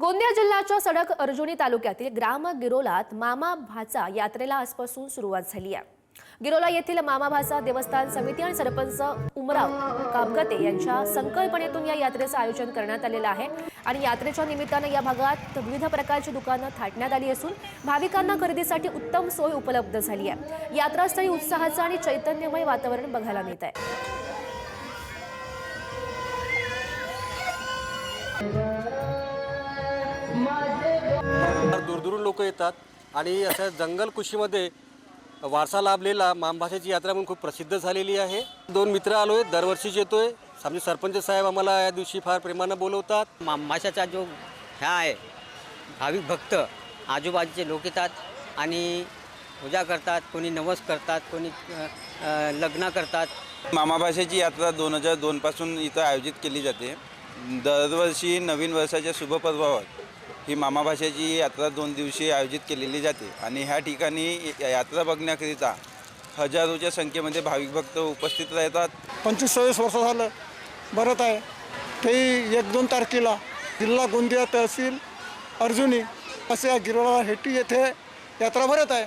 गोंदिया जिल्ह्याच्या सडक अर्जुनी तालुक्यातील ग्राम गिरोलात मामा भाचा यात्रेला आजपासून सुरुवात झाली आहे। गिरोला येथील मामा भाचा देवस्थान समिती आणि सरपंच उमराव काबगते यांच्या संकल्पनेतून या यात्रेचं आयोजन करण्यात आलेलं आहे आणि यात्रेच्या निमित्तानं या भागात विविध प्रकारची दुकानं थाटण्यात आली असून भाविकांना खरेदीसाठी उत्तम सोय उपलब्ध झाली आहे। यात्रास्थळी उत्साहाचं आणि चैतन्यमय वातावरण बघायला मिळत आहे। दूरदूरून लोक येतात आणि अशा जंगल कुशीमध्ये वारसा लाभलेला मामभाषेची यात्रा म्हणून खूप प्रसिद्ध झालेली आहे। दोन मित्र आलोय, दरवर्षीच येतोय। आमचे सरपंच साहेब आम्हाला या दिवशी फार प्रेमानं बोलवतात। मामभाषाचा जो ह्या आहे, भाविक भक्त आजूबाजूचे लोक येतात आणि पूजा करतात, कोणी नवस करतात, कोणी लग्न करतात। मामाभाषेची यात्रा 2002 पासून इथं आयोजित केली जाते। दरवर्षी नवीन वर्षाच्या शुभपर्वावर ही मामाभाषेची यात्रा 2 दिवशी आयोजित केलेली जाते आणि ह्या ठिकाणी यात्रा बघण्याकरिता हजारोच्या संख्येमध्ये भाविक भक्त उपस्थित राहतात। 25-26 वर्ष झालं भरत आहे। ते 1-2 तारखेला जिल्हा गोंदिया तहसील अर्जुनी असे गिरोला हेटी येथे यात्रा भरत आहे।